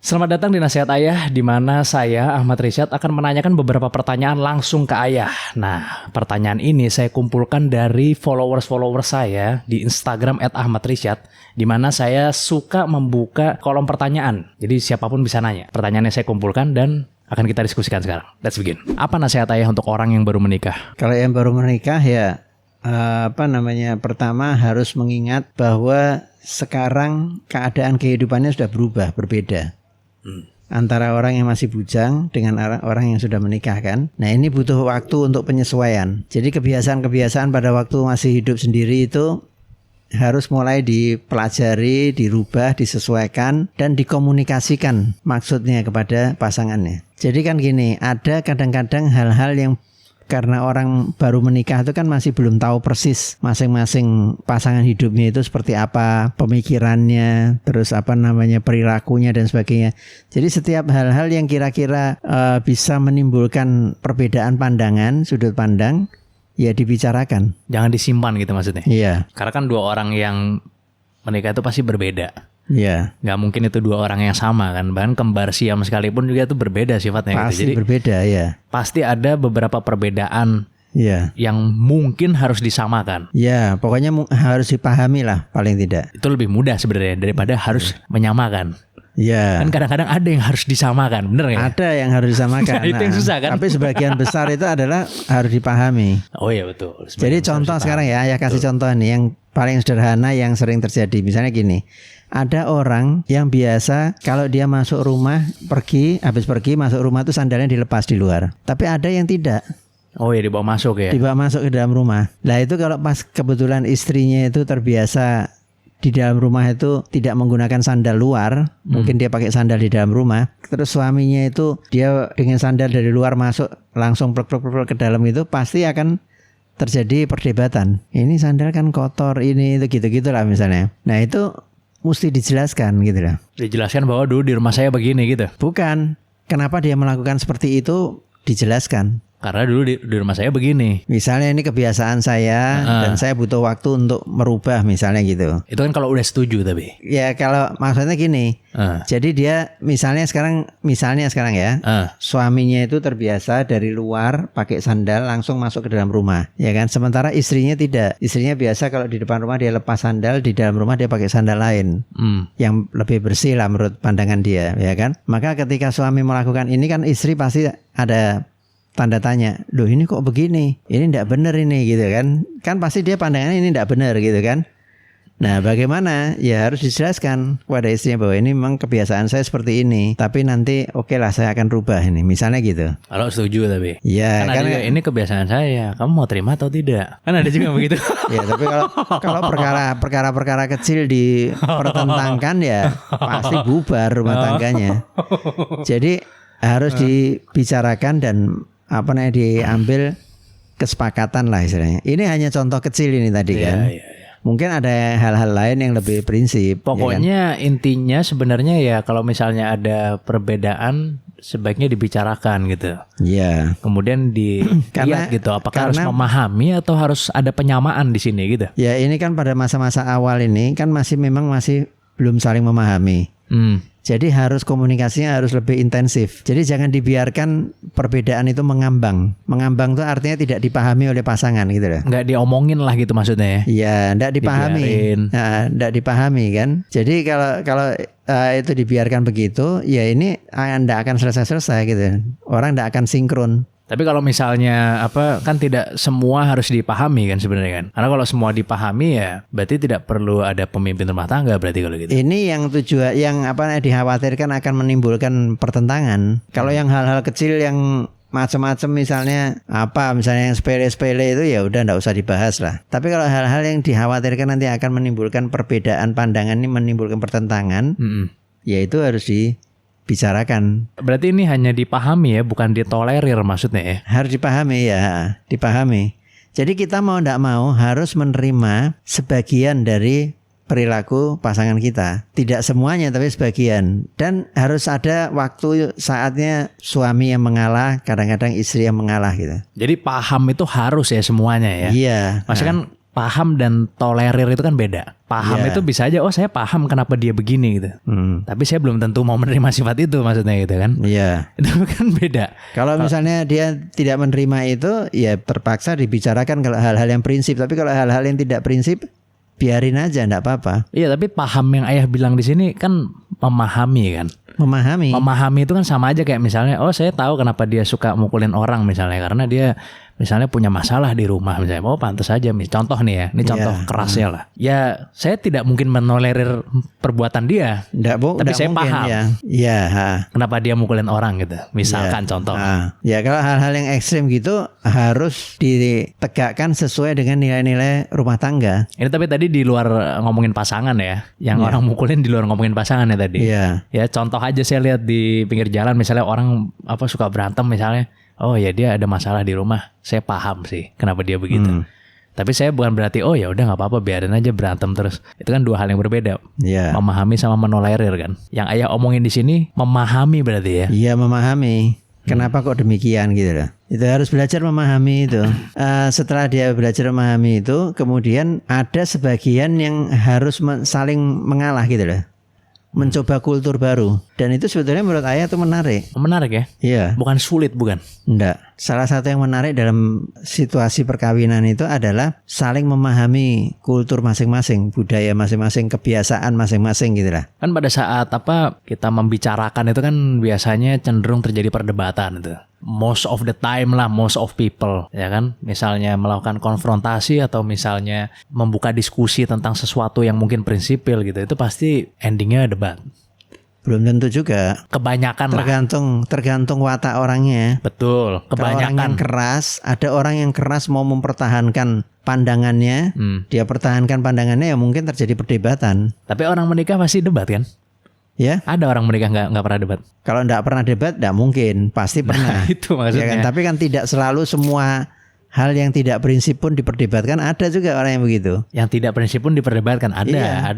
Selamat datang di Nasihat Ayah, di mana saya, Ahmad Rishad, akan menanyakan beberapa pertanyaan langsung ke Ayah. Nah, pertanyaan ini saya kumpulkan dari followers-followers saya di Instagram @ahmadrishad, di mana saya suka membuka kolom pertanyaan. Jadi siapapun bisa nanya. Pertanyaannya saya kumpulkan dan akan kita diskusikan sekarang. Let's begin. Apa nasihat Ayah untuk orang yang baru menikah? Kalau yang baru menikah ya, pertama harus mengingat bahwa sekarang keadaan kehidupannya sudah berubah, berbeda. Antara orang yang masih bujang dengan orang yang sudah menikah kan. Nah ini butuh waktu untuk penyesuaian. Jadi kebiasaan-kebiasaan pada waktu masih hidup sendiri itu harus mulai dipelajari, dirubah, disesuaikan dan dikomunikasikan maksudnya kepada pasangannya. Jadi kan gini, ada kadang-kadang hal-hal yang karena orang baru menikah itu kan masih belum tahu persis masing-masing pasangan hidupnya itu seperti apa, pemikirannya, terus perilakunya dan sebagainya. Jadi setiap hal-hal yang kira-kira bisa menimbulkan perbedaan pandangan, sudut pandang, ya dibicarakan. Jangan disimpan gitu maksudnya? Iya. Karena kan dua orang yang menikah itu pasti berbeda. Iya. Nggak mungkin itu dua orang yang sama kan. Bahkan kembar siam sekalipun juga itu berbeda sifatnya. Pasti gitu. Jadi berbeda ya. pasti ada beberapa perbedaan yang mungkin harus disamakan. Ya, pokoknya harus dipahami lah paling tidak. Itu lebih mudah sebenarnya daripada harus menyamakan. Ya. Kan kadang-kadang ada yang harus disamakan, bener nggak? Ada yang harus disamakan. Nah, itu yang susah kan? Tapi sebagian besar itu adalah harus dipahami. Oh iya betul. Jadi contoh sekarang ya kasih contoh nih yang paling sederhana yang sering terjadi. Misalnya gini, ada orang yang biasa kalau dia masuk rumah habis pergi masuk rumah itu sandalnya dilepas di luar. Tapi ada yang tidak. Oh ya dibawa masuk ya? Dibawa masuk ke dalam rumah. Nah itu kalau pas kebetulan istrinya itu terbiasa di dalam rumah itu tidak menggunakan sandal luar, mungkin dia pakai sandal di dalam rumah. Terus suaminya itu dia dengan sandal dari luar masuk langsung plek-plek ke dalam itu pasti akan terjadi perdebatan. Ini sandal kan kotor, ini itu gitu-gitulah misalnya. Nah itu mesti dijelaskan gitu lah. Dijelaskan bahwa dulu di rumah saya begini gitu. Bukan. Kenapa dia melakukan seperti itu dijelaskan. Karena dulu di rumah saya begini. Misalnya ini kebiasaan saya dan saya butuh waktu untuk merubah misalnya gitu. Itu kan kalau udah setuju tapi. Ya kalau maksudnya gini. Jadi dia misalnya sekarang ya. Suaminya itu terbiasa dari luar pakai sandal langsung masuk ke dalam rumah. Ya kan. Sementara istrinya tidak. Istrinya biasa kalau di depan rumah dia lepas sandal, di dalam rumah dia pakai sandal lain. Yang lebih bersih lah menurut pandangan dia. Ya kan. Maka ketika suami melakukan ini kan istri pasti ada tanda tanya, loh ini kok begini, ini tidak benar ini gitu kan. Kan pasti dia pandangannya ini tidak benar gitu kan. Nah bagaimana? Ya harus dijelaskan kepada istrinya bahwa ini memang kebiasaan saya seperti ini. Tapi nanti oke lah saya akan rubah ini. Misalnya gitu. Kalau setuju tapi. Ya kan ada juga, ini kebiasaan saya. Kamu mau terima atau tidak? Kan ada juga begitu. Ya tapi kalau perkara-perkara kecil dipertentangkan ya pasti bubar rumah tangganya. Jadi harus dibicarakan dan diambil kesepakatan lah istilahnya. Ini hanya contoh kecil ini tadi kan. Mungkin ada hal-hal lain yang lebih prinsip. Pokoknya ya kan? Intinya sebenarnya ya kalau misalnya ada perbedaan sebaiknya dibicarakan gitu. Iya. Kemudian dilihat gitu apakah harus memahami atau harus ada penyamaan di sini gitu. Ya ini kan pada masa-masa awal ini kan masih belum saling memahami. Jadi harus komunikasinya harus lebih intensif. Jadi jangan dibiarkan perbedaan itu mengambang. Mengambang itu artinya tidak dipahami oleh pasangan gitu loh. Nggak diomongin lah gitu maksudnya ya. Iya, nggak dipahami. Nah, nggak dipahami kan. Jadi kalau itu dibiarkan begitu, ya ini nggak akan selesai-selesai gitu. Orang nggak akan sinkron. Tapi kalau misalnya kan tidak semua harus dipahami kan sebenarnya kan. Karena kalau semua dipahami ya berarti tidak perlu ada pemimpin rumah tangga berarti kalau gitu. Ini yang dikhawatirkan akan menimbulkan pertentangan. Kalau yang hal-hal kecil yang macam-macam misalnya yang sepele-sepele itu ya udah enggak usah dibahas lah. Tapi kalau hal-hal yang dikhawatirkan nanti akan menimbulkan perbedaan pandangan, ini menimbulkan pertentangan, ya itu harus dibicarakan. Berarti ini hanya dipahami ya, bukan ditolerir maksudnya ya? Harus dipahami ya, dipahami. Jadi kita mau tidak mau harus menerima sebagian dari perilaku pasangan kita. Tidak semuanya tapi sebagian. Dan harus ada waktu saatnya suami yang mengalah, kadang-kadang istri yang mengalah gitu. Jadi paham itu harus ya semuanya ya? Iya. Maksudnya kan paham dan tolerir itu kan beda. Paham Iya. itu bisa aja, oh saya paham kenapa dia begini gitu. Tapi saya belum tentu mau menerima sifat itu maksudnya gitu kan. Iya. Itu kan beda. Kalau misalnya dia tidak menerima itu, ya terpaksa dibicarakan kalau hal-hal yang prinsip. Tapi kalau hal-hal yang tidak prinsip, biarin aja, enggak apa-apa. Iya, tapi paham yang ayah bilang di sini kan memahami kan. Memahami. Memahami itu kan sama aja kayak misalnya, oh saya tahu kenapa dia suka mukulin orang misalnya karena dia misalnya punya masalah di rumah misalnya. Oh pantas aja, contoh nih ya, ini contoh kerasnya lah. Ya saya tidak mungkin menolerir perbuatan dia, tapi saya mungkin, paham ya. Iya. kenapa dia mukulin orang gitu. Misalkan contoh. Ya kalau hal-hal yang ekstrim gitu harus ditegakkan sesuai dengan nilai-nilai rumah tangga. Ini tapi tadi di luar ngomongin pasangan ya, yang orang mukulin di luar ngomongin pasangan ya tadi. Iya. Ya contoh aja saya lihat di pinggir jalan misalnya orang suka berantem misalnya. Oh ya dia ada masalah di rumah. Saya paham sih kenapa dia begitu. Tapi saya bukan berarti oh ya udah nggak apa-apa biarin aja berantem terus. Itu kan dua hal yang berbeda. Iya. Memahami sama menolerir kan. Yang ayah omongin di sini memahami berarti ya. Iya, memahami. Kenapa kok demikian gitu loh. Itu harus belajar memahami itu. Setelah dia belajar memahami itu, kemudian ada sebagian yang harus saling mengalah gitu loh. Mencoba kultur baru. Dan itu sebetulnya menurut ayah itu menarik. Menarik ya? Iya. Bukan sulit bukan? Enggak. Salah satu yang menarik dalam situasi perkawinan itu adalah saling memahami kultur masing-masing, budaya masing-masing, kebiasaan masing-masing gitu lah. Kan pada saat kita membicarakan itu kan biasanya cenderung terjadi perdebatan itu. Most of the time lah, most of people ya kan. Misalnya melakukan konfrontasi atau misalnya membuka diskusi tentang sesuatu yang mungkin prinsipil gitu. Itu pasti endingnya debat. Belum tentu juga. Kebanyakan lah. Tergantung watak orangnya. Betul. Kalau orang yang keras, ada orang yang keras mau mempertahankan pandangannya, dia pertahankan pandangannya ya mungkin terjadi perdebatan. Tapi orang menikah pasti debat kan? Ya. Ada orang menikah nggak pernah debat. Kalau nggak pernah debat, nggak mungkin, pasti pernah. Itu maksudnya. Ya kan? Tapi kan tidak selalu semua hal yang tidak prinsip pun diperdebatkan. Ada juga orang yang begitu. Yang tidak prinsip pun diperdebatkan. Ada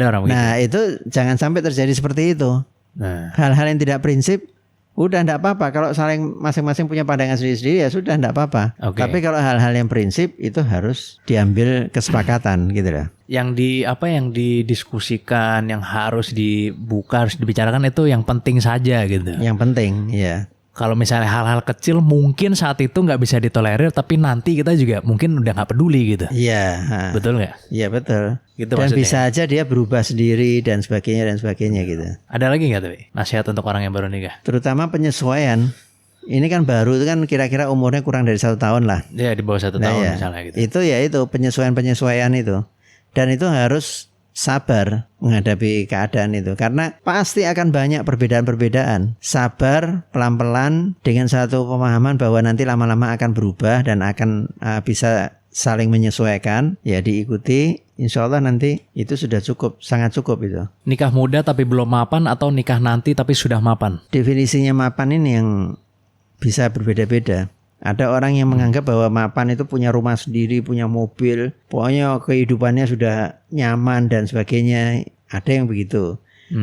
orang begitu. Nah itu jangan sampai terjadi seperti itu. Nah. Hal-hal yang tidak prinsip, udah enggak apa-apa. Kalau saling masing-masing punya pandangan sendiri-sendiri ya sudah enggak apa-apa. Okay. Tapi kalau hal-hal yang prinsip itu harus diambil kesepakatan gitu lah. Yang didiskusikan, yang harus dibuka, harus dibicarakan itu yang penting saja gitu. Yang penting, ya. Kalau misalnya hal-hal kecil mungkin saat itu nggak bisa ditolerir, tapi nanti kita juga mungkin udah nggak peduli gitu. Iya. Betul nggak? Iya betul. Gitu dan maksudnya. bisa aja dia berubah sendiri dan sebagainya gitu. Ada lagi nggak tapi nasihat untuk orang yang baru nikah? Terutama penyesuaian. Ini kan baru itu kan kira-kira umurnya kurang dari 1 tahun lah. Ya di bawah 1 tahun ya. misalnya gitu. Itu penyesuaian itu. Dan itu harus sabar menghadapi keadaan itu. Karena pasti akan banyak perbedaan-perbedaan. Sabar, pelan-pelan dengan satu pemahaman bahwa nanti lama-lama akan berubah dan akan bisa saling menyesuaikan. Ya diikuti. Insya Allah nanti itu sudah cukup, sangat cukup itu. Nikah muda tapi belum mapan atau nikah nanti tapi sudah mapan? Definisinya mapan ini yang bisa berbeda-beda. Ada orang yang menganggap bahwa mapan itu punya rumah sendiri, punya mobil, pokoknya kehidupannya sudah nyaman dan sebagainya. Ada yang begitu.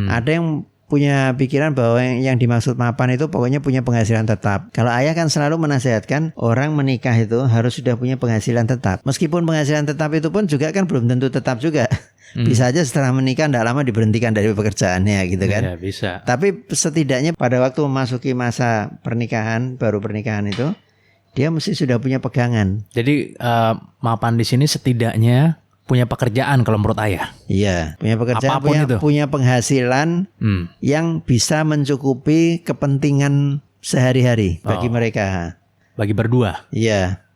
Ada yang punya pikiran bahwa yang dimaksud mapan itu pokoknya punya penghasilan tetap. Kalau ayah kan selalu menasihatkan orang menikah itu harus sudah punya penghasilan tetap. Meskipun penghasilan tetap itu pun juga kan belum tentu tetap juga. Bisa aja setelah menikah tidak lama diberhentikan dari pekerjaannya gitu kan. Ya, bisa. Tapi setidaknya pada waktu memasuki masa pernikahan, baru pernikahan itu dia mesti sudah punya pegangan. Jadi mapan di sini setidaknya punya pekerjaan kalau menurut ayah. Iya, punya pekerjaan, Apapun punya penghasilan yang bisa mencukupi kepentingan sehari-hari bagi mereka. Bagi berdua. Iya.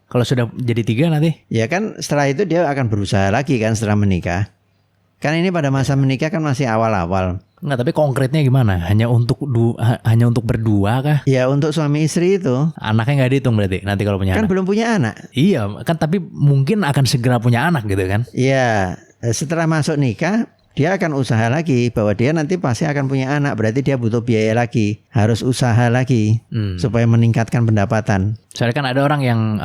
Kalau sudah jadi 3 nanti? Ya kan setelah itu dia akan berusaha lagi kan setelah menikah. Kan ini pada masa menikah kan masih awal-awal. Enggak, tapi konkretnya gimana? Hanya untuk berdua kah? Ya untuk suami istri itu. Anaknya nggak dihitung berarti nanti kalau punya kan anak? Belum punya anak. Iya, kan tapi mungkin akan segera punya anak gitu kan? Iya, setelah masuk nikah dia akan usaha lagi bahwa dia nanti pasti akan punya anak. Berarti dia butuh biaya lagi, harus usaha lagi supaya meningkatkan pendapatan. Soalnya kan ada orang yang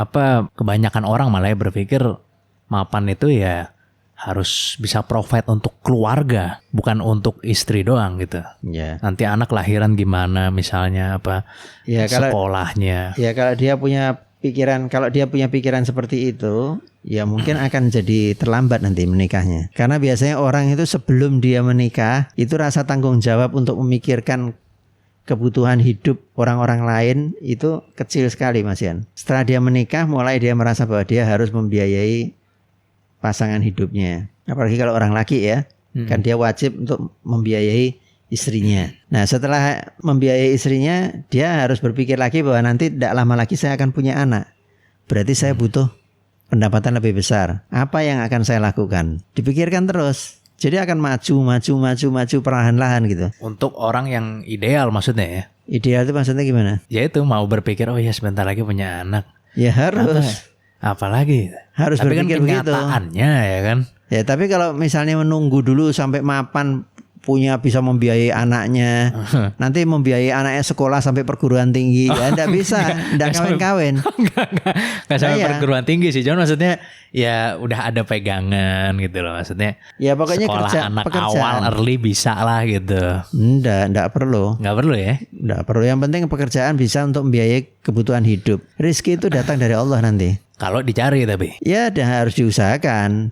kebanyakan orang malah ya berpikir mapan itu ya harus bisa provide untuk keluarga, bukan untuk istri doang gitu. Ya. Nanti anak lahiran gimana misalnya ya, sekolahnya. Ya kalau dia punya pikiran, kalau dia punya pikiran seperti itu, ya mungkin akan jadi terlambat nanti menikahnya. Karena biasanya orang itu sebelum dia menikah itu rasa tanggung jawab untuk memikirkan kebutuhan hidup orang-orang lain itu kecil sekali, Mas Yan. Setelah dia menikah, mulai dia merasa bahwa dia harus membiayai pasangan hidupnya. Apalagi kalau orang laki ya, kan dia wajib untuk membiayai istrinya. Nah, setelah membiayai istrinya, dia harus berpikir lagi bahwa nanti tidak lama lagi saya akan punya anak. Berarti saya butuh pendapatan lebih besar. Apa yang akan saya lakukan? Dipikirkan terus. Jadi akan maju perlahan-lahan gitu. Untuk orang yang ideal maksudnya ya. Ideal itu maksudnya gimana? Ya itu mau berpikir oh ya sebentar lagi punya anak. Ya harus. Apalagi harus tapi berpikir kan begitu. kenyataannya ya kan. Ya tapi kalau misalnya menunggu dulu sampai mapan, punya bisa membiayai anaknya, nanti membiayai anaknya sekolah sampai perguruan tinggi, ya enggak bisa, enggak kawin-kawin. Enggak sampai perguruan tinggi sih, John, maksudnya ya udah ada pegangan gitu loh, maksudnya. Ya pokoknya sekolah anak pekerjaan. awal early bisa lah gitu. Enggak perlu. Enggak perlu ya? Enggak perlu, yang penting pekerjaan bisa untuk membiayai kebutuhan hidup. Rezeki itu datang dari Allah nanti. Kalau dicari tapi. Ya harus diusahakan,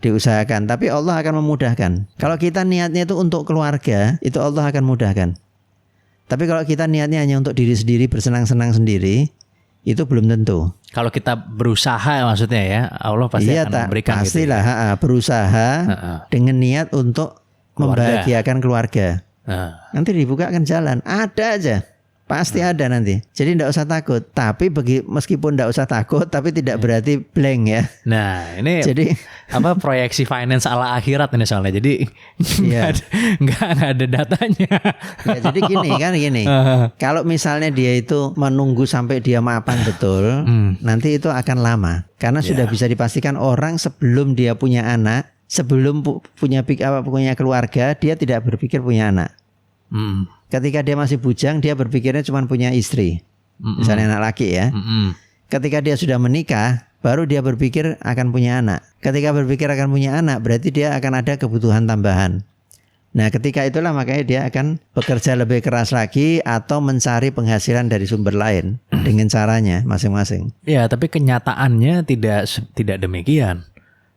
tapi Allah akan memudahkan. Kalau kita niatnya itu untuk keluarga, itu Allah akan mudahkan. Tapi kalau kita niatnya hanya untuk diri sendiri, bersenang-senang sendiri, itu belum tentu. Kalau kita berusaha maksudnya ya, Allah pasti akan memberikan pastilah, gitu ya. Berusaha dengan niat untuk membahagiakan keluarga. Nanti dibukakan jalan, ada aja. Pasti ada nanti. Jadi tidak usah takut. Tapi meskipun tidak usah takut, tapi tidak berarti blank ya. Nah ini jadi apa proyeksi finance ala akhirat ini soalnya. Jadi nggak ada datanya. Ya, jadi gini. Kalau misalnya dia itu menunggu sampai dia mapan betul, nanti itu akan lama. Karena sudah bisa dipastikan orang sebelum dia punya anak, sebelum punya keluarga, dia tidak berpikir punya anak. Ketika dia masih bujang, dia berpikirnya cuma punya istri, misalnya anak laki ya. Ketika dia sudah menikah, baru dia berpikir akan punya anak. Ketika berpikir akan punya anak, berarti dia akan ada kebutuhan tambahan. Nah, ketika itulah makanya dia akan bekerja lebih keras lagi atau mencari penghasilan dari sumber lain dengan caranya masing-masing. Ya, tapi kenyataannya tidak demikian.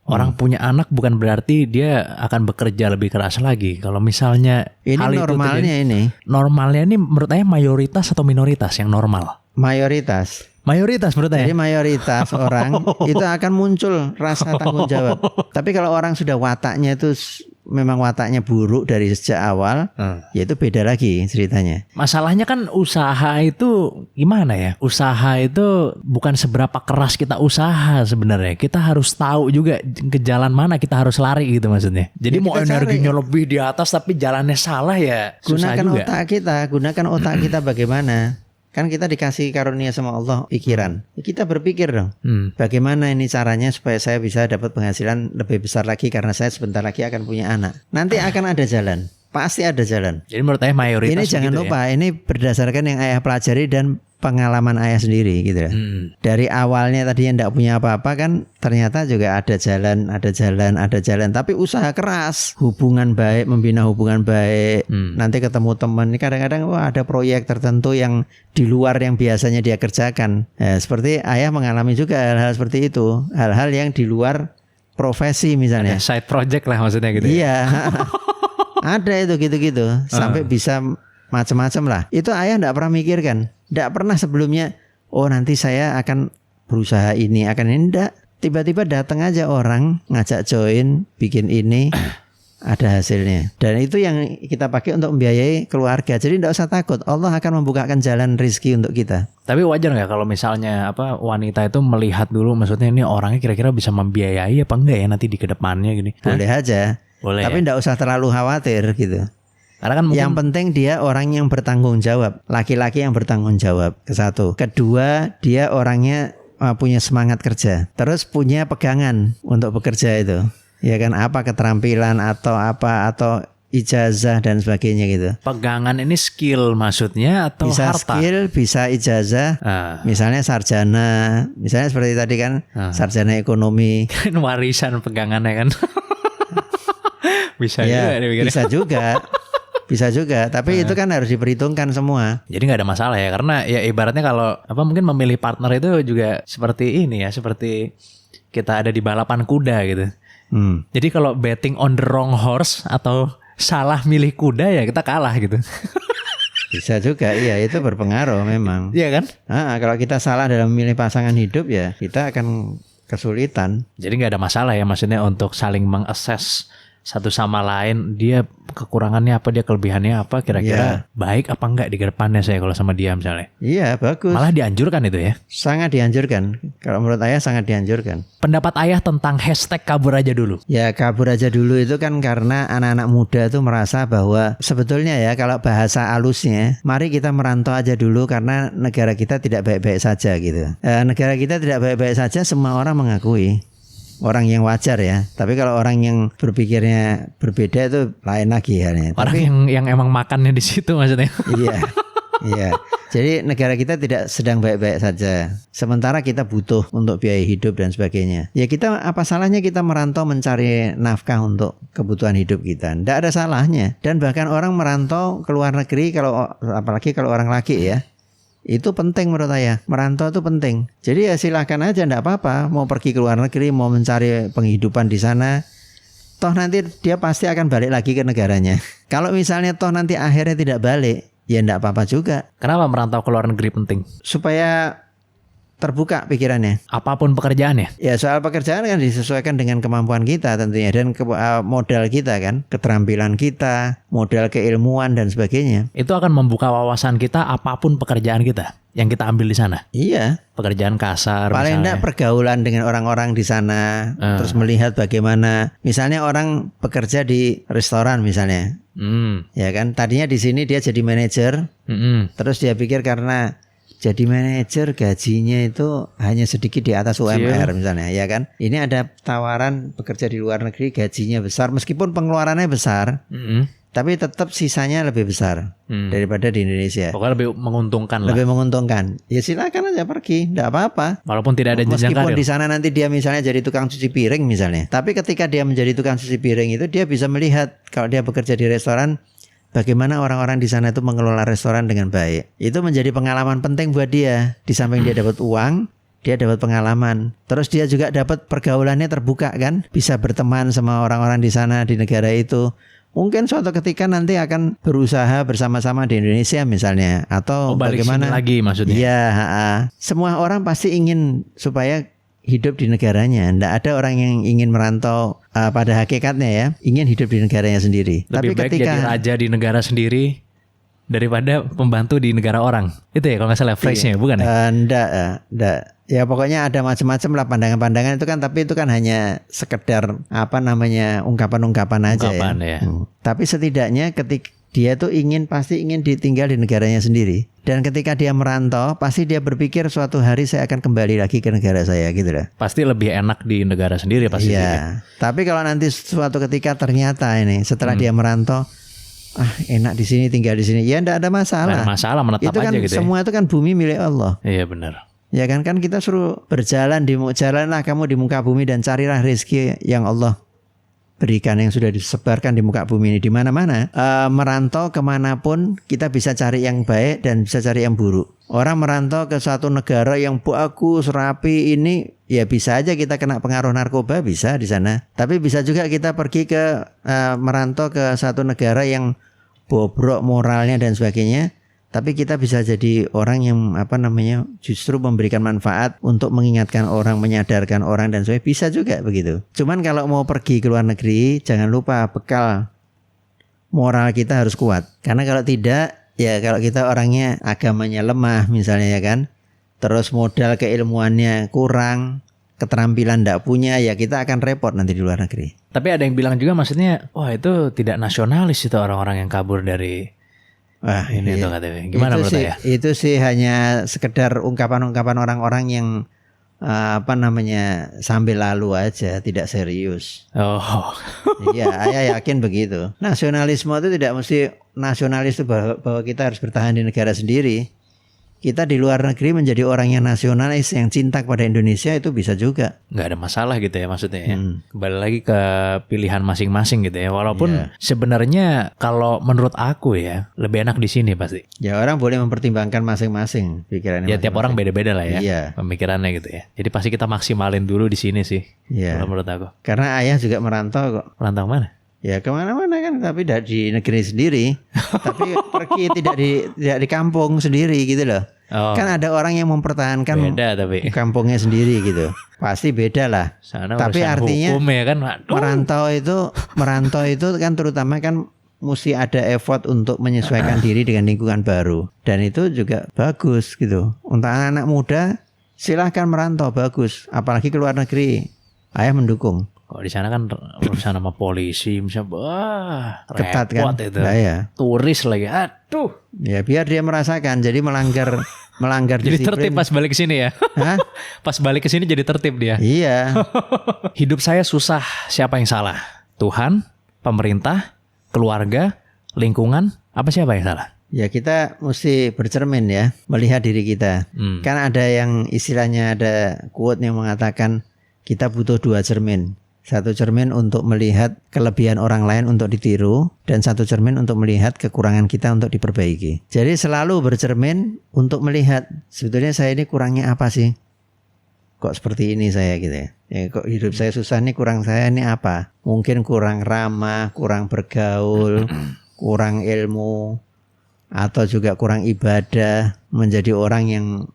Orang punya anak bukan berarti dia akan bekerja lebih keras lagi. Kalau misalnya ini hal normalnya itu normalnya ini menurut saya mayoritas atau minoritas yang normal? Mayoritas menurut saya. Jadi mayoritas orang itu akan muncul rasa tanggung jawab. Tapi kalau orang sudah wataknya itu memang wataknya buruk dari sejak awal, ya itu beda lagi ceritanya. Masalahnya kan usaha itu gimana ya? Usaha itu bukan seberapa keras kita usaha sebenarnya. Kita harus tahu juga ke jalan mana kita harus lari gitu maksudnya. Jadi ya, mau energinya lebih di atas tapi jalannya salah ya susah juga. Gunakan otak kita bagaimana? Kan kita dikasih karunia sama Allah pikiran. Kita berpikir dong, bagaimana ini caranya supaya saya bisa dapat penghasilan lebih besar lagi karena saya sebentar lagi akan punya anak. Nanti akan ada jalan, pasti ada jalan. Jadi menurut saya mayoritas. Ini jangan lupa, ini berdasarkan yang ayah pelajari dan pengalaman ayah sendiri gitu ya. Dari awalnya tadi yang tidak punya apa-apa kan ternyata juga ada jalan. Tapi usaha keras, hubungan baik, membina hubungan baik. Nanti ketemu teman, kadang-kadang ada proyek tertentu yang di luar yang biasanya dia kerjakan. Seperti ayah mengalami juga hal-hal seperti itu, hal-hal yang di luar profesi misalnya. Ada side project lah maksudnya gitu. Iya, ada itu gitu-gitu sampai bisa macam-macam lah. Itu ayah tidak pernah mikirkan. Tidak pernah sebelumnya, oh nanti saya akan berusaha ini, akan ini. Tidak. Tiba-tiba datang aja orang, ngajak join, bikin ini, ada hasilnya. Dan itu yang kita pakai untuk membiayai keluarga. Jadi tidak usah takut, Allah akan membukakan jalan rezeki untuk kita. Tapi wajar nggak kalau misalnya wanita itu melihat dulu, maksudnya ini orangnya kira-kira bisa membiayai apa enggak ya nanti di kedepannya gini? Boleh aja. Boleh. Tapi tidak usah terlalu khawatir gitu. Karena kan mungkin... Yang penting dia orang yang bertanggung jawab, laki-laki yang bertanggung jawab. Kesatu. Kedua, dia orangnya punya semangat kerja. Terus punya pegangan untuk bekerja itu. Ya kan, apa keterampilan atau ijazah dan sebagainya gitu. Pegangan ini skill maksudnya atau bisa harta? Bisa skill, bisa ijazah. Misalnya sarjana, misalnya seperti tadi kan, sarjana ekonomi. Kan warisan pegangannya kan. Bisa ya, juga. Bisa juga. Bisa juga, tapi itu kan harus diperhitungkan semua. Jadi nggak ada masalah ya, karena ya ibaratnya kalau apa mungkin memilih partner itu juga seperti ini ya, seperti kita ada di balapan kuda gitu. Jadi kalau betting on the wrong horse atau salah milih kuda ya kita kalah gitu. Bisa juga, iya itu berpengaruh memang. Iya kan? Kalau kita salah dalam memilih pasangan hidup ya kita akan kesulitan. Jadi nggak ada masalah ya maksudnya untuk saling mengakses satu sama lain, dia kekurangannya apa, dia kelebihannya apa, kira-kira baik apa enggak di depannya saya kalau sama dia misalnya. Iya, bagus. Malah dianjurkan itu ya. Sangat dianjurkan. Kalau menurut ayah sangat dianjurkan. Pendapat ayah tentang hashtag kabur aja dulu. Ya kabur aja dulu itu kan karena anak-anak muda itu merasa bahwa sebetulnya ya kalau bahasa halusnya, mari kita merantau aja dulu karena negara kita tidak baik-baik saja gitu. Negara kita tidak baik-baik saja semua orang mengakui. Orang yang wajar ya, tapi kalau orang yang berpikirnya berbeda itu lain lagi halnya. Orang yang emang makannya di situ maksudnya. Iya, iya. Jadi negara kita tidak sedang baik-baik saja. Sementara kita butuh untuk biaya hidup dan sebagainya. Ya kita apa salahnya kita merantau mencari nafkah untuk kebutuhan hidup kita? Tidak ada salahnya. Dan bahkan orang merantau ke luar negeri apalagi kalau orang laki ya. Itu penting menurut saya, merantau itu penting. Jadi ya silahkan aja, enggak apa-apa. Mau pergi ke luar negeri, mau mencari penghidupan di sana, toh nanti dia pasti akan balik lagi ke negaranya. Kalau misalnya toh nanti akhirnya tidak balik, ya enggak apa-apa juga. Kenapa merantau ke luar negeri penting? Supaya terbuka pikirannya. Apapun pekerjaannya. Ya soal pekerjaan kan disesuaikan dengan kemampuan kita tentunya dan modal kita kan, keterampilan kita, modal keilmuan dan sebagainya. Itu akan membuka wawasan kita apapun pekerjaan kita yang kita ambil di sana. Iya. Pekerjaan kasar. Paling enggak pergaulan dengan orang-orang di sana, terus melihat bagaimana, misalnya orang bekerja di restoran misalnya, ya kan, tadinya di sini dia jadi manajer, terus dia pikir karena jadi manajer gajinya itu hanya sedikit di atas UMR misalnya, ya kan. Ini ada tawaran bekerja di luar negeri gajinya besar meskipun pengeluarannya besar, tapi tetap sisanya lebih besar daripada di Indonesia. Pokoknya lebih menguntungkan lah. Lebih menguntungkan. Ya silakan aja pergi, enggak apa-apa. Walaupun tidak ada jenjang karir. Meskipun di sana nanti dia misalnya jadi tukang cuci piring misalnya. Tapi ketika dia menjadi tukang cuci piring itu dia bisa melihat kalau dia bekerja di restoran, bagaimana orang-orang di sana itu mengelola restoran dengan baik. Itu menjadi pengalaman penting buat dia. Di samping dia dapat uang, dia dapat pengalaman. Terus dia juga dapat pergaulannya terbuka kan. Bisa berteman sama orang-orang di sana, di negara itu. Mungkin suatu ketika nanti akan berusaha bersama-sama di Indonesia misalnya. Atau balik bagaimana. sini lagi maksudnya. Iya, semua orang pasti ingin supaya hidup di negaranya. Tidak ada orang yang ingin merantau pada hakikatnya ya, ingin hidup di negaranya sendiri. Lebih Tapi baik ketika jadi raja di negara sendiri daripada pembantu di negara orang. Itu ya kalau nggak salah phrase-nya, bukan ya? Enggak. Ya pokoknya ada macam-macam lah pandangan-pandangan itu kan, tapi itu kan hanya sekedar ungkapan-ungkapan aja ya. Tapi setidaknya ketika dia tuh pasti ingin ditinggal di negaranya sendiri. Dan ketika dia merantau, pasti dia berpikir suatu hari saya akan kembali lagi ke negara saya gitu lah. Pasti lebih enak di negara sendiri pasti. Iya. Tapi kalau nanti suatu ketika ternyata ini setelah dia merantau, enak di sini, tinggal di sini, ya enggak ada masalah. Nggak ada masalah, menetap itu kan aja gitu. Semua itu kan bumi milik Allah. Iya benar. Ya kan kita suruh jalanlah kamu di muka bumi dan carilah rezeki yang Allah berikan, yang sudah disebarkan di muka bumi ini di mana-mana. Merantau kemanapun kita bisa cari yang baik dan bisa cari yang buruk. Orang merantau ke suatu negara yang bagus, rapi ini, ya bisa aja kita kena pengaruh narkoba, bisa di sana. Tapi bisa juga kita pergi merantau ke satu negara yang bobrok moralnya dan sebagainya. Tapi kita bisa jadi orang yang justru memberikan manfaat untuk mengingatkan orang, menyadarkan orang dan sebagainya, bisa juga begitu. Cuman kalau mau pergi ke luar negeri, jangan lupa bekal moral kita harus kuat. Karena kalau tidak, ya kalau kita orangnya agamanya lemah misalnya ya kan, terus modal keilmuannya kurang, keterampilan tidak punya, ya kita akan repot nanti di luar negeri. Tapi ada yang bilang juga maksudnya, wah itu tidak nasionalis itu orang-orang yang kabur dari ini tuh katanya. Gimana menurut saya? Itu sih hanya sekedar ungkapan-ungkapan orang-orang yang sambil lalu aja, tidak serius. Oh. Iya, saya yakin begitu. Nasionalisme itu tidak mesti nasionalis itu bahwa kita harus bertahan di negara sendiri. kita di luar negeri menjadi orang yang nasionalis, yang cinta kepada Indonesia, itu bisa juga. Nggak ada masalah gitu ya maksudnya ya. Kembali lagi ke pilihan masing-masing gitu ya. Walaupun sebenarnya kalau menurut aku ya lebih enak di sini pasti. Ya orang boleh mempertimbangkan masing-masing pikirannya. Ya tiap orang beda-beda lah ya Iya. pemikirannya gitu ya. Jadi pasti kita maksimalin dulu di sini sih. Iya. Kalau menurut aku. Karena ayah juga merantau kok. Merantau mana? Ya kemana-mana kan, tapi tidak di negeri sendiri, tapi pergi tidak di kampung sendiri gitu loh. Oh, Kan ada orang yang mempertahankan beda tapi. kampungnya sendiri gitu, pasti beda lah. Sana Tapi urusan artinya hukum ya kan. Aduh. merantau itu kan terutama kan mesti ada effort untuk menyesuaikan diri dengan lingkungan baru, dan itu juga bagus gitu. Untuk anak-anak muda silahkan merantau, bagus, apalagi ke luar negeri, ayah mendukung. Kalau di sana kan urusan sama polisi, misalnya, wah, Ketat kan? repot itu. Nah, ya. Turis lagi, aduh. Ya biar dia merasakan, jadi melanggar Jadi tertib disiplin. pas balik ke sini ya. Hah? Pas balik ke sini jadi tertib dia. Iya. Hidup saya susah, siapa yang salah? Tuhan, pemerintah, keluarga, lingkungan, apa siapa yang salah? Ya kita mesti bercermin ya, melihat diri kita. Kan ada yang istilahnya, ada quote yang mengatakan kita butuh 2 cermin. Satu cermin untuk melihat kelebihan orang lain untuk ditiru, dan satu cermin untuk melihat kekurangan kita untuk diperbaiki. Jadi selalu bercermin untuk melihat sebetulnya saya ini kurangnya apa sih? Kok seperti ini saya gitu ya. Kok hidup saya susah nih, kurang saya ini apa? Mungkin kurang ramah, kurang bergaul, kurang ilmu, atau juga kurang ibadah, menjadi orang yang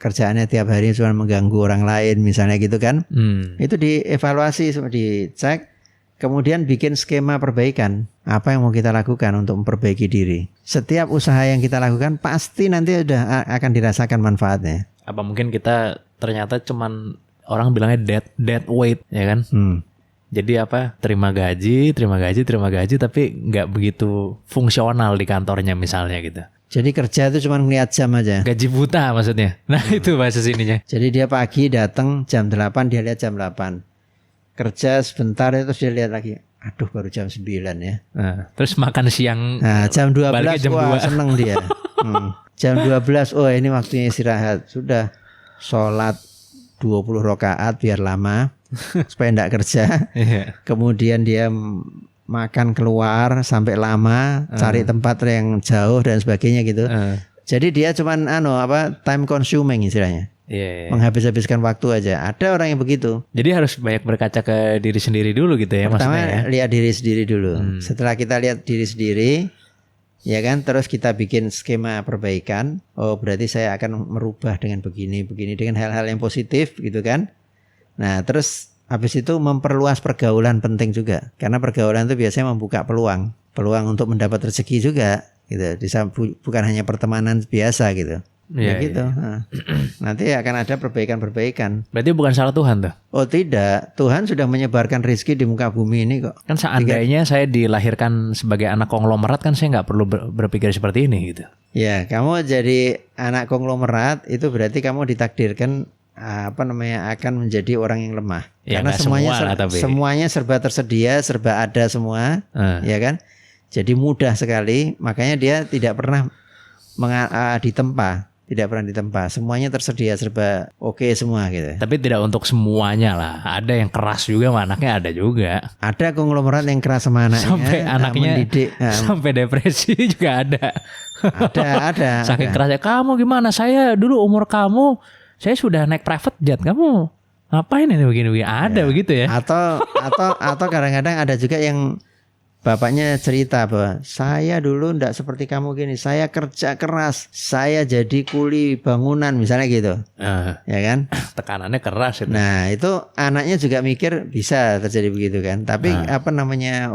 kerjaannya tiap hari cuma mengganggu orang lain misalnya gitu kan. Itu dievaluasi, dicek, kemudian bikin skema perbaikan. Apa yang mau kita lakukan untuk memperbaiki diri. Setiap usaha yang kita lakukan pasti nanti akan dirasakan manfaatnya. Apa mungkin kita ternyata cuman orang bilangnya dead weight ya kan? Jadi apa, terima gaji tapi nggak begitu fungsional di kantornya misalnya gitu. Jadi kerja itu cuma ngeliat jam aja. Gaji buta maksudnya. Nah itu bahasa sininya. Jadi dia pagi datang jam 8, dia lihat jam 8. Kerja sebentar itu dia lihat lagi. Aduh baru jam 9 ya. Nah, terus makan siang. Nah jam 12 baliknya jam wah 2. seneng dia. Jam 12 oh ini waktunya istirahat. Sudah sholat 20 rakaat biar lama supaya enggak kerja. Kemudian dia makan keluar sampai lama, cari tempat yang jauh dan sebagainya gitu. Jadi dia cuman time consuming istilahnya. Menghabis-habiskan waktu aja. Ada orang yang begitu. Jadi harus banyak berkaca ke diri sendiri dulu gitu ya. Pertama maksudnya ya. lihat diri sendiri dulu. Setelah kita lihat diri sendiri, ya kan, terus kita bikin skema perbaikan. Oh berarti saya akan merubah dengan begini dengan hal-hal yang positif gitu kan. Nah terus habis itu memperluas pergaulan penting juga, karena pergaulan itu biasanya membuka peluang untuk mendapat rezeki juga gitu. Bukan hanya pertemanan biasa gitu. Ya gitu. Nah, nanti akan ada perbaikan. Berarti bukan salah Tuhan tuh? Oh tidak, Tuhan sudah menyebarkan rezeki di muka bumi ini kok. Kan seandainya saya dilahirkan sebagai anak konglomerat kan saya nggak perlu berpikir seperti ini gitu. Ya kamu jadi anak konglomerat itu berarti kamu ditakdirkan akan menjadi orang yang lemah. Ya, karena semuanya serba tersedia, serba ada semua, ya kan? Jadi mudah sekali, makanya dia tidak pernah ditempa. Semuanya tersedia, serba oke semua gitu. Tapi tidak untuk semuanya lah. Ada yang keras juga sama anaknya, ada juga. Ada konglomerat yang keras sama anaknya, sampai anaknya mendidik, sampai depresi juga ada. Ada. Saking kerasnya, kamu gimana? Saya dulu umur kamu, saya sudah naik private jet, kamu ngapain ini begini? Ada begitu ya? Atau kadang-kadang ada juga yang bapaknya cerita bahwa saya dulu enggak seperti kamu gini, saya kerja keras, saya jadi kuli bangunan misalnya gitu, ya kan? Tekanannya keras itu. Nah itu anaknya juga mikir bisa terjadi begitu kan? Tapi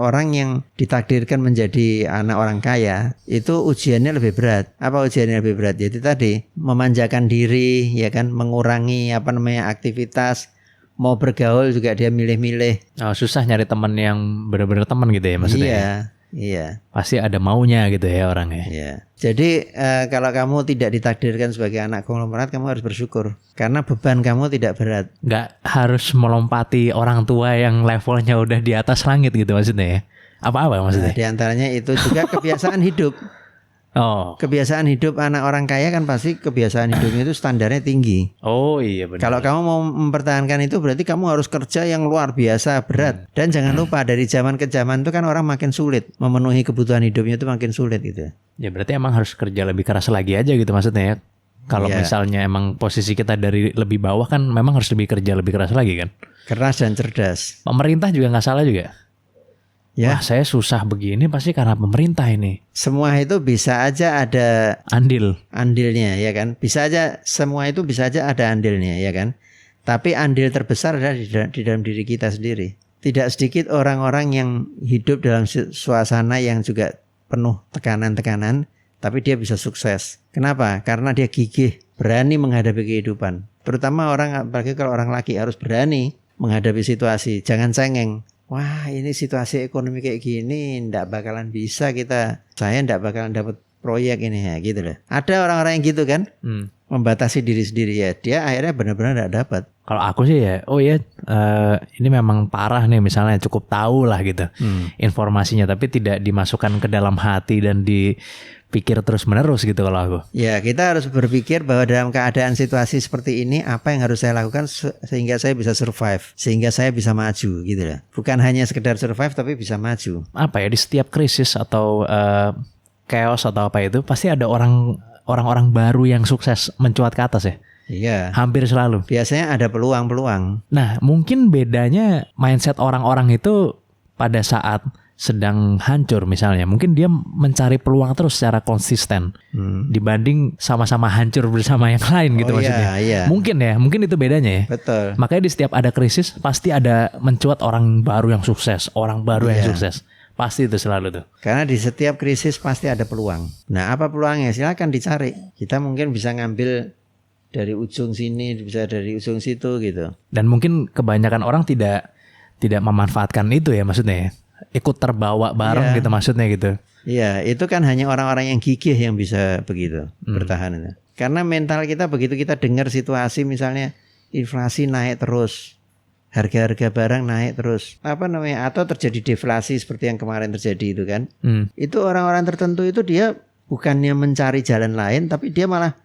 orang yang ditakdirkan menjadi anak orang kaya itu ujiannya lebih berat. Apa ujiannya lebih berat? Jadi tadi memanjakan diri, ya kan? Mengurangi aktivitas. Mau bergaul juga dia milih-milih. Oh, susah nyari teman yang benar-benar teman gitu ya maksudnya. Iya. Pasti ada maunya gitu ya orangnya. Iya. Jadi kalau kamu tidak ditakdirkan sebagai anak konglomerat, kamu harus bersyukur karena beban kamu tidak berat. Nggak harus melompati orang tua yang levelnya udah di atas langit gitu maksudnya ya. Apa-apa maksudnya? Di antaranya itu juga kebiasaan hidup. Oh. Kebiasaan hidup anak orang kaya kan pasti kebiasaan hidupnya itu standarnya tinggi. Oh iya benar. Kalau kamu mau mempertahankan itu berarti kamu harus kerja yang luar biasa berat. Dan jangan lupa dari zaman ke zaman itu kan orang makin sulit memenuhi kebutuhan hidupnya itu makin sulit gitu. Ya berarti emang harus kerja lebih keras lagi aja gitu maksudnya ya. Kalau misalnya emang posisi kita dari lebih bawah kan memang harus lebih kerja lebih keras lagi kan. Keras dan cerdas. Pemerintah juga nggak salah juga. Ya. Wah saya susah begini pasti karena pemerintah ini. Semua itu bisa aja ada andilnya ya kan. Bisa aja semua itu bisa aja ada andilnya ya kan. Tapi andil terbesar adalah di dalam diri kita sendiri. Tidak sedikit orang-orang yang hidup dalam suasana yang juga penuh tekanan-tekanan, tapi dia bisa sukses. Kenapa? Karena dia gigih, berani menghadapi kehidupan. Terutama orang, apalagi kalau orang laki harus berani menghadapi situasi. Jangan cengeng. Wah ini situasi ekonomi kayak gini, ndak bakalan bisa saya ndak bakalan dapat proyek ini ya gitu loh. Ada orang-orang yang gitu kan, membatasi diri sendiri ya. Dia akhirnya benar-benar ndak dapat. Kalau aku sih ya, ini memang parah nih misalnya cukup tahu lah gitu informasinya, tapi tidak dimasukkan ke dalam hati dan dipikir terus menerus gitu kalau aku. Ya kita harus berpikir bahwa dalam keadaan situasi seperti ini apa yang harus saya lakukan sehingga saya bisa survive, sehingga saya bisa maju gitu lah. Bukan hanya sekedar survive tapi bisa maju. Apa ya di setiap krisis atau chaos atau apa itu pasti ada orang-orang baru yang sukses mencuat ke atas ya. Iya. Hampir selalu. Biasanya ada peluang-peluang. Nah, mungkin bedanya mindset orang-orang itu pada saat sedang hancur misalnya, mungkin dia mencari peluang terus secara konsisten dibanding sama-sama hancur bersama yang lain gitu maksudnya. Iya. Mungkin itu bedanya ya. Betul. Makanya di setiap ada krisis pasti ada mencuat orang baru yang sukses, orang baru yang sukses. Pasti itu selalu tuh. Karena di setiap krisis pasti ada peluang. Nah, apa peluangnya? Silakan dicari. Kita mungkin bisa ngambil dari ujung sini, bisa dari ujung situ gitu. Dan mungkin kebanyakan orang tidak memanfaatkan itu ya maksudnya ya. Ikut terbawa bareng gitu maksudnya gitu. Iya, itu kan hanya orang-orang yang gigih yang bisa begitu bertahan. Karena mental kita begitu kita dengar situasi misalnya inflasi naik terus, harga-harga barang naik terus, atau terjadi deflasi seperti yang kemarin terjadi itu kan. Itu orang-orang tertentu itu dia bukannya mencari jalan lain, tapi dia malah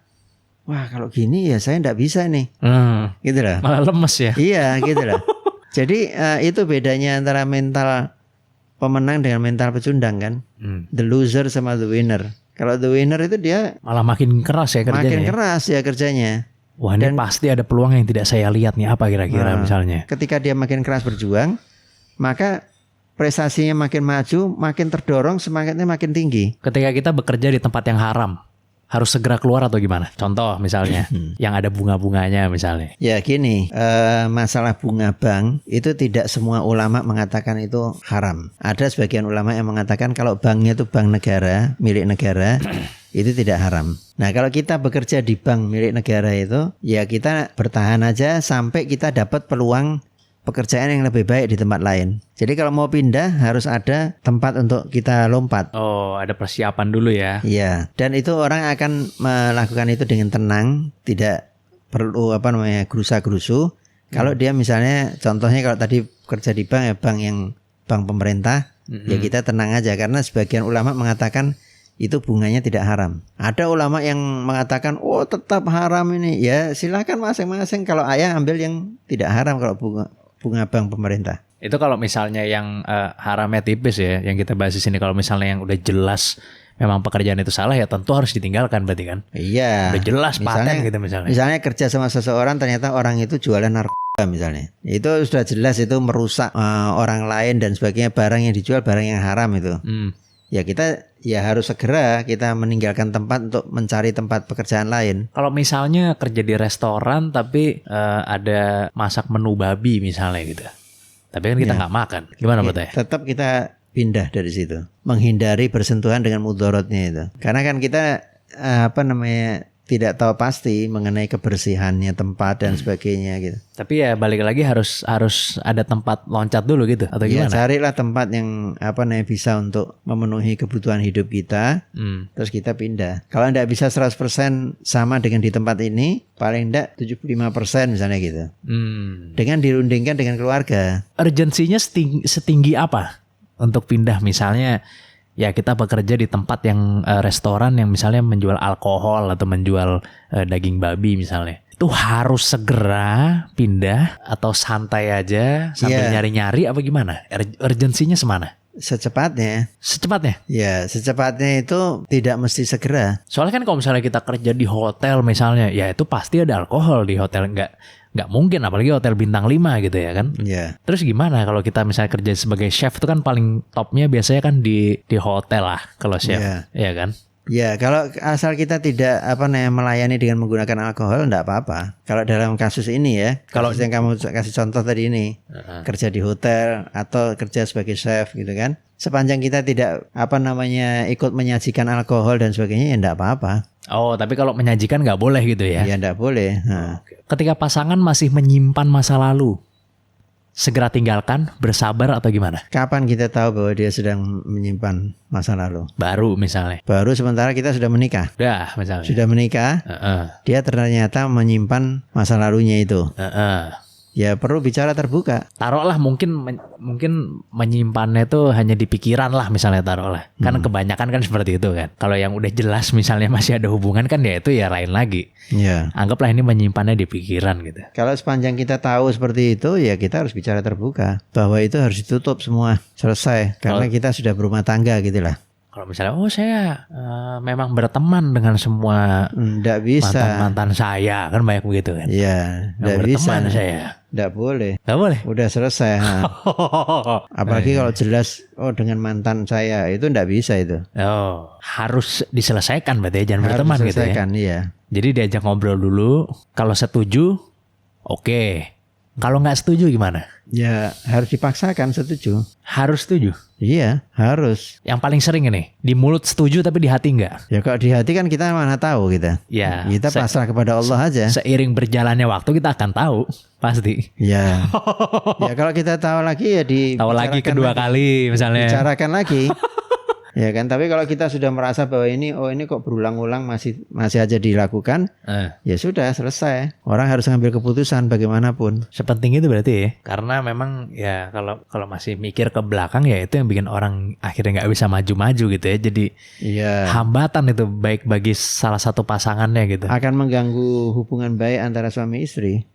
wah kalau gini ya saya nggak bisa nih, gitu lah. Malah lemes ya. Iya, gitu lah. Jadi itu bedanya antara mental pemenang dengan mental pecundang kan. The loser sama the winner. Kalau the winner itu dia malah makin keras ya kerjanya. Makin keras ya kerjanya. Wah ini pasti ada peluang yang tidak saya lihat nih, apa kira-kira misalnya. Ketika dia makin keras berjuang, maka prestasinya makin maju, makin terdorong, semangatnya makin tinggi. Ketika kita bekerja di tempat yang haram, harus segera keluar atau gimana? Contoh misalnya yang ada bunga-bunganya misalnya. Ya gini, masalah bunga bank itu tidak semua ulama mengatakan itu haram. Ada sebagian ulama yang mengatakan kalau banknya itu bank negara, milik negara, itu tidak haram. Nah kalau kita bekerja di bank milik negara itu, ya kita bertahan aja sampai kita dapat peluang pekerjaan yang lebih baik di tempat lain. Jadi kalau mau pindah harus ada tempat untuk kita lompat. Oh, ada persiapan dulu ya. Iya, dan itu orang akan melakukan itu dengan tenang, tidak perlu gerusa-gerusu. Kalau dia misalnya contohnya kalau tadi kerja di bank ya bank pemerintah, ya kita tenang aja karena sebagian ulama mengatakan itu bunganya tidak haram. Ada ulama yang mengatakan oh tetap haram ini. Ya silakan masing-masing, kalau ayah ambil yang tidak haram kalau bunga bank pemerintah. Itu kalau misalnya yang haramnya tipis ya, yang kita bahas di sini. Kalau misalnya yang udah jelas memang pekerjaan itu salah ya tentu harus ditinggalkan berarti kan. Iya. Udah jelas paten gitu misalnya. Misalnya kerja sama seseorang ternyata orang itu jualan narkoba misalnya. Itu sudah jelas itu merusak orang lain dan sebagainya, barang yang dijual barang yang haram itu. Ya kita harus segera kita meninggalkan tempat untuk mencari tempat pekerjaan lain. Kalau misalnya kerja di restoran tapi ada masak menu babi misalnya gitu, tapi kan kita nggak makan, gimana menurut saya? Tetap kita pindah dari situ, menghindari bersentuhan dengan mudorotnya itu. Karena kan kita tidak tahu pasti mengenai kebersihannya tempat dan sebagainya gitu. Tapi ya balik lagi harus ada tempat loncat dulu gitu atau gimana? Ya carilah tempat yang bisa untuk memenuhi kebutuhan hidup kita. Terus kita pindah. Kalau tidak bisa 100% sama dengan di tempat ini, paling tidak 75% misalnya gitu. Dengan dirundingkan dengan keluarga. Urgensinya setinggi apa untuk pindah misalnya? ya kita bekerja di tempat yang restoran yang misalnya menjual alkohol atau menjual daging babi misalnya. Itu harus segera pindah atau santai aja sambil nyari-nyari apa gimana? Urgensinya semana? Secepatnya. Secepatnya? Ya, secepatnya itu tidak mesti segera. Soalnya kan kalau misalnya kita kerja di hotel misalnya, ya itu pasti ada alkohol di hotel. Nggak mungkin, apalagi hotel bintang 5 gitu ya kan. Ya. Terus gimana kalau kita misalnya kerja sebagai chef itu kan paling topnya biasanya kan di hotel lah kalau chef. Iya kan? Ya, kalau asal kita tidak melayani dengan menggunakan alkohol enggak apa-apa. Kalau dalam kasus ini ya, kalau yang kamu kasih contoh tadi ini, kerja di hotel atau kerja sebagai chef gitu kan. Sepanjang kita tidak ikut menyajikan alkohol dan sebagainya ya enggak apa-apa. Oh, tapi kalau menyajikan nggak boleh gitu ya? Ya enggak boleh. Ketika pasangan masih menyimpan masa lalu, segera tinggalkan, bersabar atau gimana? Kapan kita tahu bahwa dia sedang menyimpan masa lalu? Baru misalnya. Baru sementara kita sudah menikah. Udah misalnya. Sudah menikah, dia ternyata menyimpan masa lalunya itu. Ya perlu bicara terbuka. Taruhlah mungkin menyimpannya itu hanya di pikiran lah misalnya taruhlah. Kan kebanyakan kan seperti itu kan. Kalau yang udah jelas misalnya masih ada hubungan kan ya itu ya lain lagi. Ya. Anggaplah ini menyimpannya di pikiran gitu. Kalau sepanjang kita tahu seperti itu ya kita harus bicara terbuka. Bahwa itu harus ditutup semua. Selesai. Karena kita sudah berumah tangga gitu lah. Kalau misalnya, saya memang berteman dengan semua nggak bisa. mantan saya, kan banyak begitu kan? Iya, nggak bisa. Saya. Nggak boleh. Nggak boleh? Udah selesai. Apalagi kalau jelas, dengan mantan saya, itu nggak bisa itu. Oh, harus diselesaikan berarti jangan harus berteman gitu ya? Iya. Jadi diajak ngobrol dulu, kalau setuju, oke. Kalau nggak setuju gimana? Ya harus dipaksakan setuju. Harus setuju? Iya harus. Yang paling sering ini di mulut setuju tapi di hati nggak? Ya kalau di hati kan kita mana tahu kita. Ya. Kita pasrah kepada Allah aja. Seiring berjalannya waktu kita akan tahu pasti. Ya. Ya kalau kita tahu lagi ya tahu lagi kedua kali misalnya. Bicarakan lagi. Ya kan, tapi kalau kita sudah merasa bahwa ini kok berulang-ulang masih aja dilakukan, ya sudah selesai. Orang harus ngambil keputusan bagaimanapun. Sepenting itu berarti ya, karena memang ya kalau masih mikir ke belakang ya itu yang bikin orang akhirnya nggak bisa maju-maju gitu ya. Jadi hambatan itu baik bagi salah satu pasangannya gitu. Akan mengganggu hubungan baik antara suami istri.